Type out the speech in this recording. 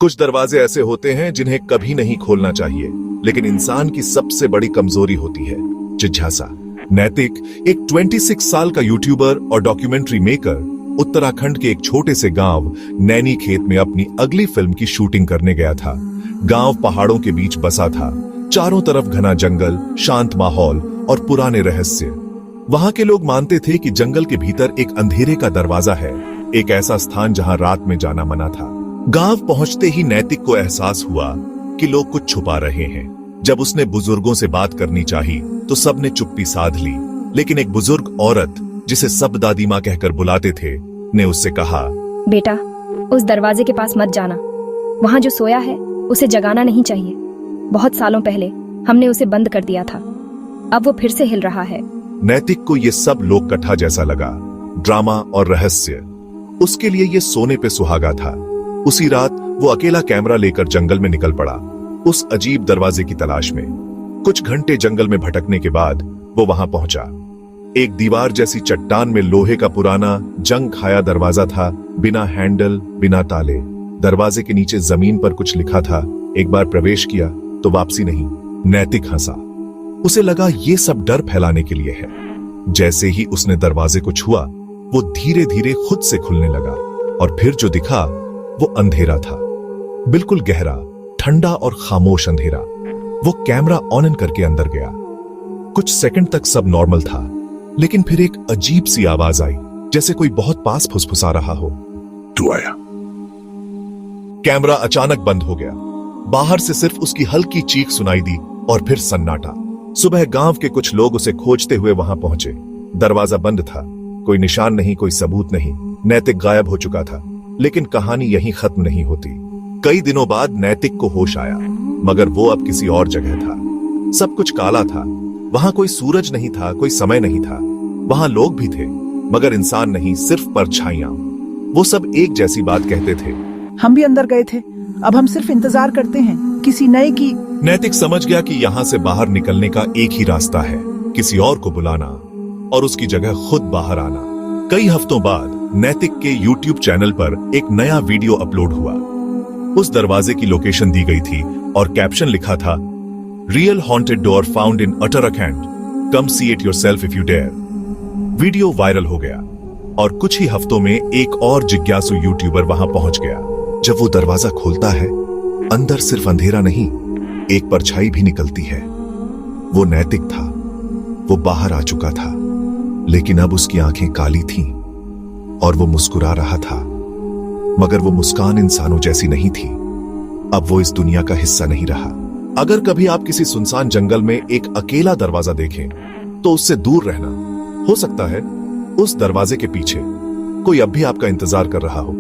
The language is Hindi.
कुछ दरवाजे ऐसे होते हैं जिन्हें कभी नहीं खोलना चाहिए, लेकिन इंसान की सबसे बड़ी कमजोरी होती है जिज्ञासा। नैतिक एक 26 साल का यूट्यूबर और डॉक्यूमेंट्री मेकर उत्तराखंड के एक छोटे से गांव नैनी खेत में अपनी अगली फिल्म की शूटिंग करने गया था। गांव पहाड़ों के बीच बसा था, चारों तरफ घना जंगल, शांत माहौल और पुराने रहस्य। वहां के लोग मानते थे कि जंगल के भीतर एक अंधेरे का दरवाजा है, एक ऐसा स्थान जहां रात में जाना मना था। गांव पहुंचते ही नैतिक को एहसास हुआ कि लोग कुछ छुपा रहे हैं। जब उसने बुजुर्गों से बात करनी चाही तो सबने चुप्पी साध ली, लेकिन एक बुजुर्ग औरत जिसे सब दादी माँ कहकर बुलाते थे ने उससे कहा, बेटा, उस दरवाजे के पास मत जाना। वहां जो सोया है उसे जगाना नहीं चाहिए। बहुत सालों पहले हमने उसे बंद कर दिया था, अब वो फिर से हिल रहा है। नैतिक को ये सब लोक कथा जैसा लगा, ड्रामा और रहस्य। उसके लिए ये सोने पे सुहागा था। उसी रात वो अकेला कैमरा लेकर जंगल में निकल पड़ा, उस अजीब दरवाजे की तलाश में। कुछ घंटे जंगल में भटकने के बाद वो वहां पहुंचा। एक दीवार जैसी चट्टान में लोहे का पुराना जंग खाया दरवाजा था, बिना हैंडल, बिना ताले। दरवाजे के नीचे जमीन पर कुछ लिखा था, एक बार प्रवेश किया तो वापसी नहीं। नैतिक हंसा। उसे लगा ये सब डर फैलाने के लिए है। जैसे ही उसने दरवाजे को छुआ, वो धीरे धीरे खुद से खुलने लगा, और फिर जो दिखा वो अंधेरा था, बिल्कुल गहरा, ठंडा और खामोश अंधेरा। वो कैमरा ऑन करके अंदर गया। कुछ सेकंड तक सब नॉर्मल था, लेकिन फिर एक अजीब सी आवाज आई, जैसे कोई बहुत पास फुसफुसा रहा हो। तू आया? कैमरा अचानक बंद हो गया। बाहर से सिर्फ उसकी हल्की चीख सुनाई दी और फिर सन्नाटा। सुबह गांव के कुछ लोग उसे खोजते हुए वहां पहुंचे। दरवाजा बंद था, कोई निशान नहीं, कोई सबूत नहीं। नैतिक गायब हो चुका था, लेकिन कहानी यहीं खत्म नहीं होती। कई दिनों बाद नैतिक को होश आया, मगर वो अब किसी और जगह था। सब कुछ काला था। वहां कोई सूरज नहीं था, कोई समय नहीं था। वहां लोग भी थे, मगर इंसान नहीं, सिर्फ परछाइयां। वो सब एक जैसी बात कहते थे, हम भी अंदर गए थे, अब हम सिर्फ इंतजार करते हैं किसी नए की। नैतिक समझ गया कि यहां से बाहर निकलने का एक ही रास्ता है, किसी और को बुलाना और उसकी जगह खुद बाहर आना। कई हफ्तों बाद नैतिक के YouTube चैनल पर एक नया वीडियो अपलोड हुआ। उस दरवाजे की लोकेशन दी गई थी और कैप्शन लिखा था, real haunted door found in Uttarakhand, come see it yourself if you dare. Video viral हो गया और कुछ ही हफ्तों में एक और जिज्ञासु यूट्यूबर वहां पहुंच गया। जब वो दरवाजा खोलता है, अंदर सिर्फ अंधेरा नहीं, एक परछाई भी निकलती है। वो नैतिक था। वो बाहर आ चुका था, लेकिन अब उसकी आंखें काली थीं और वो मुस्कुरा रहा था, मगर वो मुस्कान इंसानों जैसी नहीं थी। अब वो इस दुनिया का हिस्सा नहीं रहा। अगर कभी आप किसी सुनसान जंगल में एक अकेला दरवाजा देखें, तो उससे दूर रहना। हो सकता है उस दरवाजे के पीछे कोई अब भी आपका इंतजार कर रहा हो।